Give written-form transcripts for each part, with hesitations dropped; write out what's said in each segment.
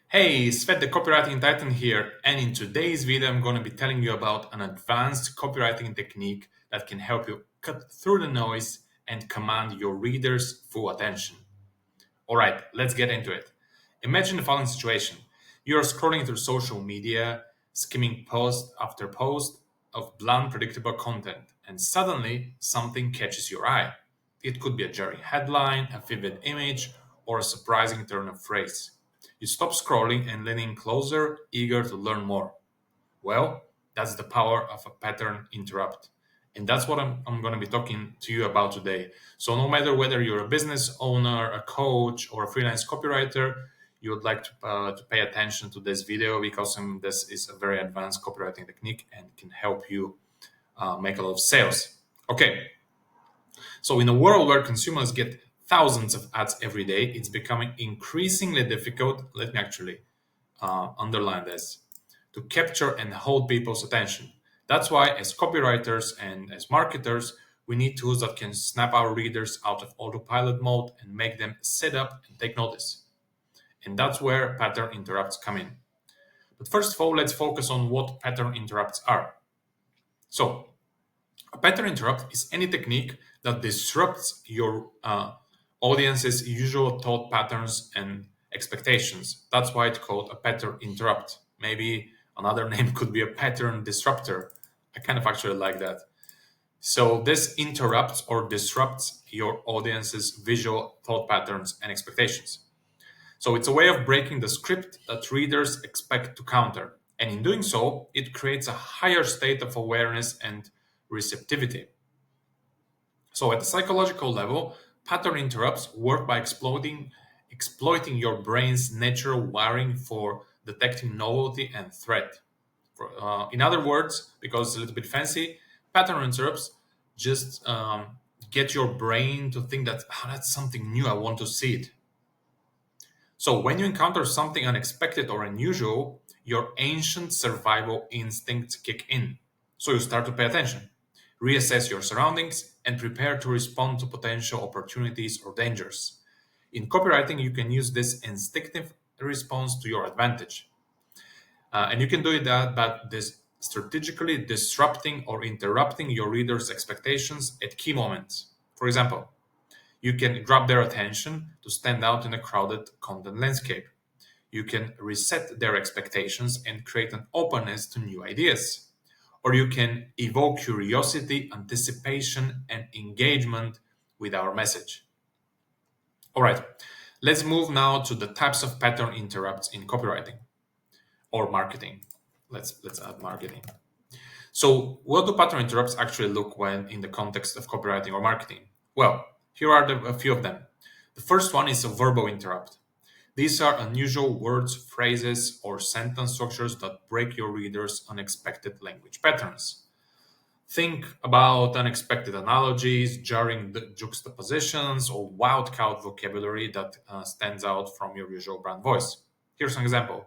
Hey, Svet the Copywriting Titan here, and in today's video I'm going to be telling you about an advanced copywriting technique that can help you cut through the noise and command your readers' full attention. Alright, let's get into it. Imagine the following situation. You're scrolling through social media, skimming post after post of bland, predictable content, and suddenly something catches your eye. It could be a jarring headline, a vivid image, or a surprising turn of phrase. You stop scrolling and lean in closer, eager to learn more. Well, that's the power of a pattern interrupt. And that's what I'm going to be talking to you about today. So, no matter whether you're a business owner, a coach, or a freelance copywriter, you would like to pay attention to this video because this is a very advanced copywriting technique and can help you make a lot of sales. Okay, so in a world where consumers get thousands of ads every day, it's becoming increasingly difficult. Let me actually underline this to capture and hold people's attention. That's why, as copywriters and as marketers, we need tools that can snap our readers out of autopilot mode and make them sit up and take notice. And that's where pattern interrupts come in. But first of all, let's focus on what pattern interrupts are. So, a pattern interrupt is any technique that disrupts your audience's usual thought patterns and expectations. That's why it's called a pattern interrupt. Maybe another name could be a pattern disruptor. I kind of actually like that. So this interrupts or disrupts your audience's visual thought patterns and expectations. So it's a way of breaking the script that readers expect to counter. And in doing so, it creates a higher state of awareness and receptivity. So at the psychological level, pattern interrupts work by exploiting your brain's natural wiring for detecting novelty and threat. In other words, because it's a little bit fancy, pattern interrupts just get your brain to think that that's something new, I want to see it. So when you encounter something unexpected or unusual, your ancient survival instincts kick in. So you start to pay attention, reassess your surroundings, and prepare to respond to potential opportunities or dangers. In copywriting, you can use this instinctive response to your advantage. And you can do it by strategically disrupting or interrupting your readers' expectations at key moments. For example, you can grab their attention to stand out in a crowded content landscape. You can reset their expectations and create an openness to new ideas. Or you can evoke curiosity, anticipation, and engagement with our message. All right, let's move now to the types of pattern interrupts in copywriting or marketing. Let's add marketing. So, what do pattern interrupts actually look when in the context of copywriting or marketing? Well, here are a few of them. The first one is a verbal interrupt. These are unusual words, phrases, or sentence structures that break your readers' unexpected language patterns. Think about unexpected analogies, jarring juxtapositions, or wildcat vocabulary that stands out from your usual brand voice. Here's an example.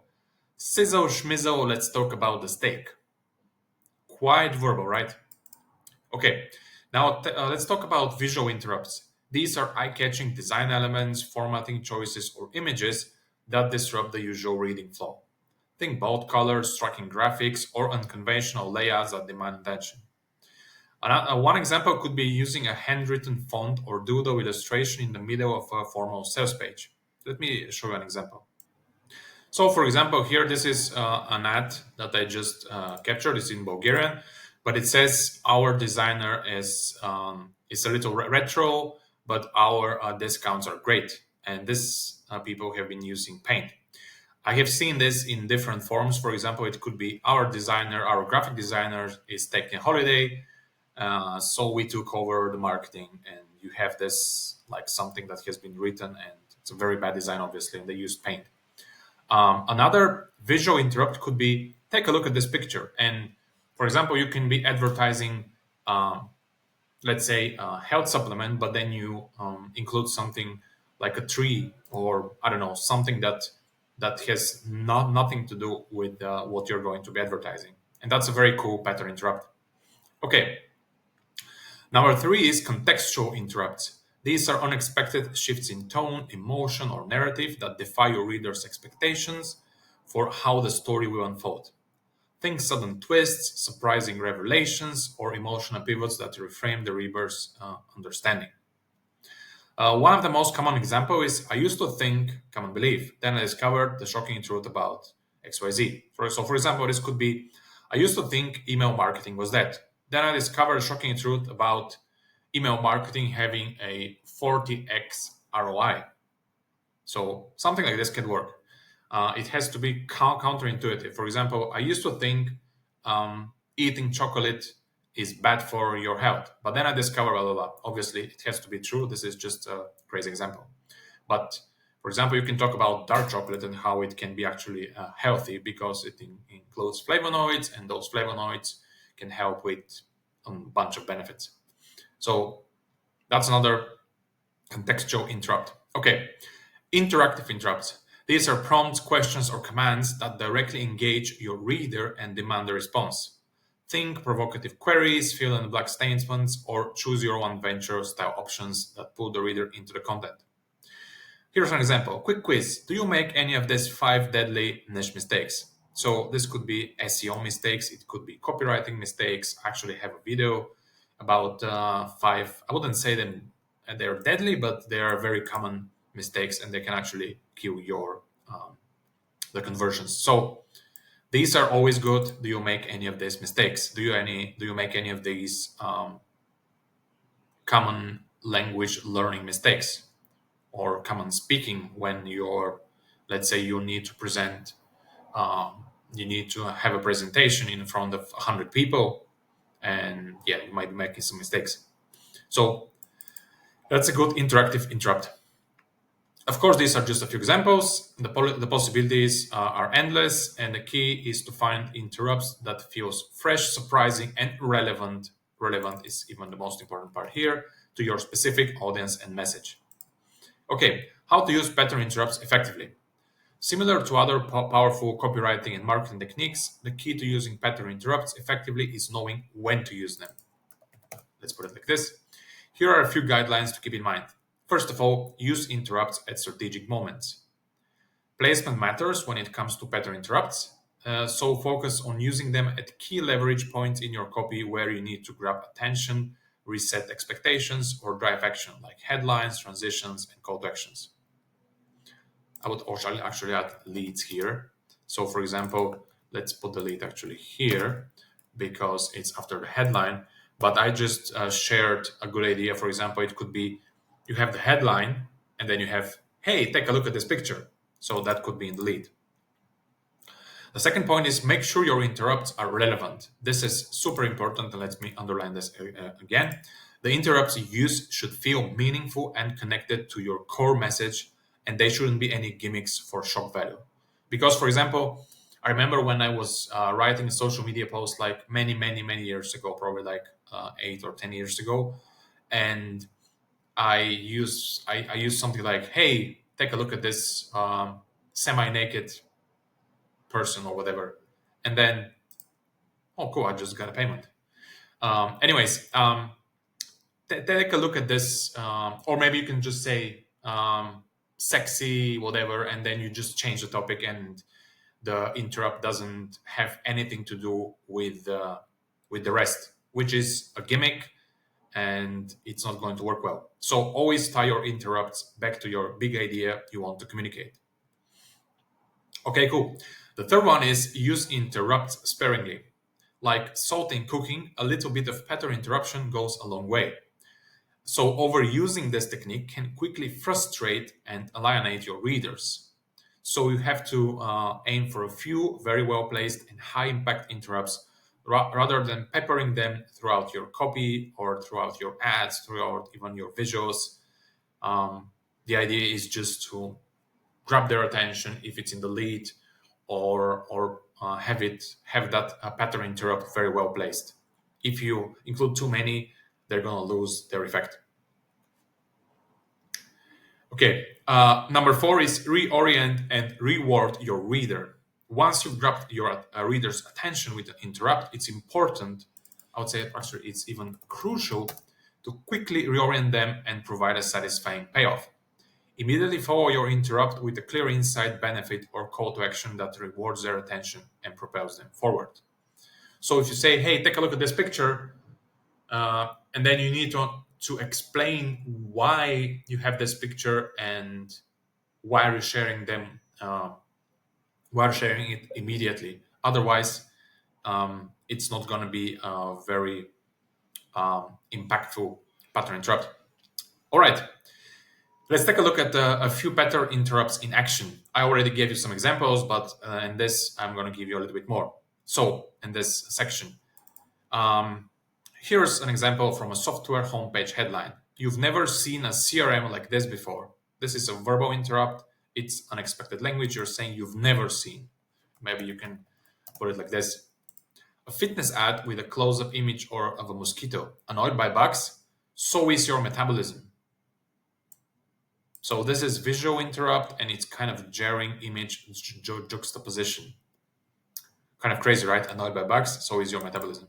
Sizzle schmizzle, let's talk about the steak. Quite verbal, right? Okay, now let's talk about visual interrupts. These are eye-catching design elements, formatting choices, or images that disrupt the usual reading flow. Think bold colors, striking graphics, or unconventional layouts that demand attention. One example could be using a handwritten font or doodle illustration in the middle of a formal sales page. Let me show you an example. So, for example, here this is an ad that I just captured. It's in Bulgarian, but it says our designer is a little retro, but our discounts are great. And this people have been using paint. I have seen this in different forms. For example, it could be our designer, our graphic designer is taking a holiday, so we took over the marketing, and you have this like something that has been written, and it's a very bad design, obviously, and they used paint. Another visual interrupt could be take a look at this picture. And for example, you can be advertising, let's say, a health supplement, but then you include something like a tree or I don't know, something that has nothing to do with what you're going to be advertising. And that's a very cool pattern interrupt. Okay. Number three is contextual interrupts. These are unexpected shifts in tone, emotion, or narrative that defy your reader's expectations. for how the story will unfold. Think sudden twists, surprising revelations, or emotional pivots that reframe the reader's understanding. One of the most common examples is I used to think, come and believe, then I discovered the shocking truth about XYZ. For example, this could be I used to think email marketing was dead. Then I discovered a shocking truth about email marketing having a 40x ROI. So something like this can work. It has to be counterintuitive. For example, I used to think eating chocolate is bad for your health, but then I discovered blah, blah, blah. Obviously, it has to be true. This is just a crazy example. But for example, you can talk about dark chocolate and how it can be actually healthy because it includes flavonoids, and those flavonoids can help with a bunch of benefits. So that's another contextual interrupt. Okay, interactive interrupts. These are prompts, questions, or commands that directly engage your reader and demand a response. Think provocative queries, fill in the blank statements, or choose your own adventure style options that pull the reader into the content. Here's an example. Quick quiz. Do you make any of these 5 deadly niche mistakes? So this could be SEO mistakes. It could be copywriting mistakes. I actually have a video about 5. I wouldn't say them they're deadly, but they are very common mistakes, and they can actually kill your the conversions. So these are always good. Do you make any of these mistakes? Do you make any of these common language learning mistakes or common speaking when let's say you need to present, you need to have a presentation in front of 100 people, and yeah, you might be making some mistakes. So that's a good interactive interrupt. Of course, these are just a few examples. The possibilities are endless, and the key is to find interrupts that feels fresh, surprising, and relevant. Relevant is even the most important part here to your specific audience and message. Okay, how to use pattern interrupts effectively. Similar to other powerful copywriting and marketing techniques, the key to using pattern interrupts effectively is knowing when to use them. Let's put it like this. Here are a few guidelines to keep in mind. First of all, use interrupts at strategic moments. Placement matters when it comes to pattern interrupts, so focus on using them at key leverage points in your copy where you need to grab attention, reset expectations, or drive action, like headlines, transitions, and call to actions. I would also actually add leads here. So for example, let's put the lead actually here because it's after the headline, but I just shared a good idea. For example, it could be you have the headline and then you have, hey, take a look at this picture. So that could be in the lead. The second point is make sure your interrupts are relevant. This is super important, and let me underline this again. The interrupts you use should feel meaningful and connected to your core message, and they shouldn't be any gimmicks for shock value. Because, for example, I remember when I was writing a social media post like many years ago, probably like 8 or 10 years ago, and I use something like, "Hey, take a look at this semi-naked person or whatever," and then, "Oh, cool! I just got a payment." Anyways, take a look at this, or maybe you can just say "sexy," whatever, and then you just change the topic, and the interrupt doesn't have anything to do with the rest, which is a gimmick, and it's not going to work well. So always tie your interrupts back to your big idea you want to communicate. Okay, cool. The third one is use interrupts sparingly. Like salt in cooking, a little bit of pattern interruption goes a long way. So overusing this technique can quickly frustrate and alienate your readers. So you have to aim for a few very well placed and high impact interrupts rather than peppering them throughout your copy or throughout your ads, throughout even your visuals. The idea is just to grab their attention if it's in the lead, or have that pattern interrupt very well placed. If you include too many, they're going to lose their effect. Okay, number 4 is reorient and reward your reader. Once you've grabbed your reader's attention with an interrupt, it's important, I would say actually it's even crucial, to quickly reorient them and provide a satisfying payoff. Immediately follow your interrupt with a clear insight, benefit, or call to action that rewards their attention and propels them forward. So if you say, hey, take a look at this picture, and then you need to explain why you have this picture and why you're sharing them, why you're sharing it immediately. Otherwise, it's not going to be a very impactful pattern interrupt. All right, let's take a look at a few pattern interrupts in action. I already gave you some examples, but in this, I'm going to give you a little bit more. So in this section, here's an example from a software homepage headline. You've never seen a CRM like this before. This is a verbal interrupt. It's unexpected language you're saying you've never seen. Maybe you can put it like this. A fitness ad with a close-up image or of a mosquito. Annoyed by bugs? So is your metabolism. So this is visual interrupt, and it's kind of jarring image juxtaposition. Kind of crazy, right? Annoyed by bugs? So is your metabolism.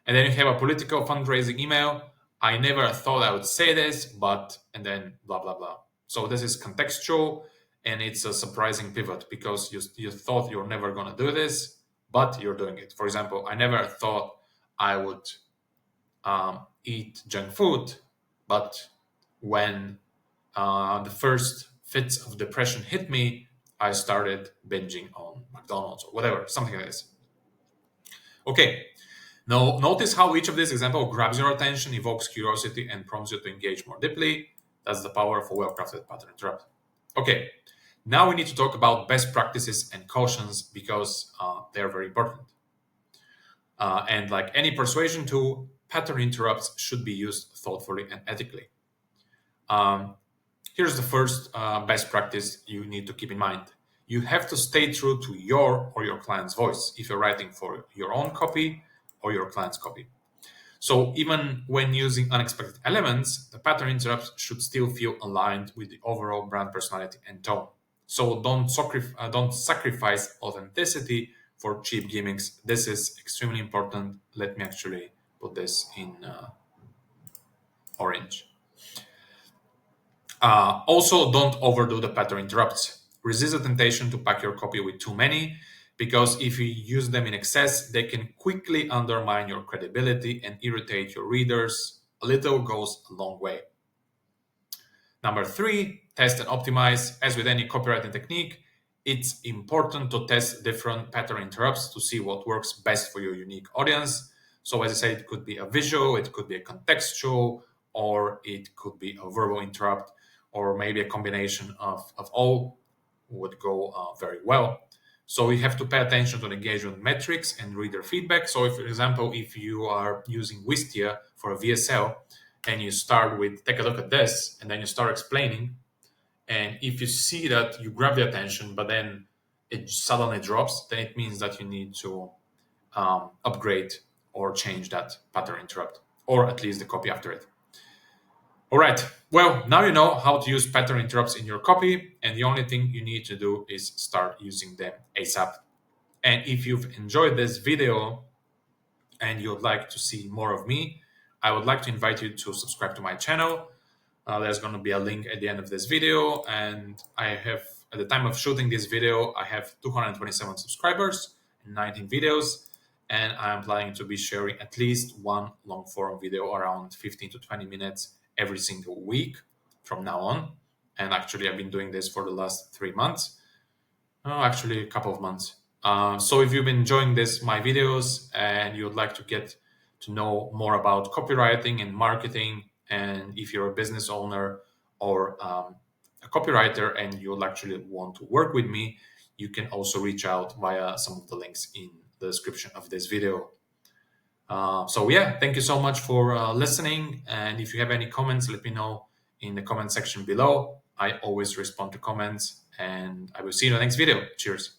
And then you have a political fundraising email. I never thought I would say this, but, and then blah, blah, blah. So this is contextual, and it's a surprising pivot because you thought you're never going to do this, but you're doing it. For example, I never thought I would eat junk food, but when the first fits of depression hit me, I started binging on McDonald's or whatever, something like this. Okay. Now, notice how each of these examples grabs your attention, evokes curiosity, and prompts you to engage more deeply. That's the power of a well-crafted pattern interrupt. Okay, now we need to talk about best practices and cautions because they're very important. And like any persuasion tool, pattern interrupts should be used thoughtfully and ethically. Here's the first best practice you need to keep in mind. You have to stay true to your or your client's voice if you're writing for your own copy or your client's copy. So even when using unexpected elements, the pattern interrupts should still feel aligned with the overall brand personality and tone. So don't sacrifice authenticity for cheap gimmicks. This is extremely important. Let me actually put this in orange. Also, don't overdo the pattern interrupts. Resist the temptation to pack your copy with too many, because if you use them in excess, they can quickly undermine your credibility and irritate your readers. A little goes a long way. Number 3, test and optimize. As with any copywriting technique, it's important to test different pattern interrupts to see what works best for your unique audience. So as I said, it could be a visual, it could be a contextual, or it could be a verbal interrupt, or maybe a combination of all would go very well. So you have to pay attention to the engagement metrics and reader feedback. So if, for example, if you are using Wistia for a VSL and you start with, take a look at this, and then you start explaining, and if you see that you grab the attention, but then it suddenly drops, then it means that you need to upgrade or change that pattern interrupt, or at least the copy after it. All right, well, now you know how to use pattern interrupts in your copy, and the only thing you need to do is start using them ASAP. And if you've enjoyed this video and you'd like to see more of me, I would like to invite you to subscribe to my channel. There's going to be a link at the end of this video, and I have, at the time of shooting this video, I have 227 subscribers and 19 videos, and I'm planning to be sharing at least one long form video around 15 to 20 minutes every single week from now on. And actually, I've been doing this for the last 3 months. Actually, a couple of months. So if you've been enjoying my videos and you'd like to get to know more about copywriting and marketing, and if you're a business owner or a copywriter and you'll actually want to work with me, you can also reach out via some of the links in the description of this video. So yeah, thank you so much for listening. And if you have any comments, let me know in the comment section below. I always respond to comments, and I will see you in the next video. Cheers.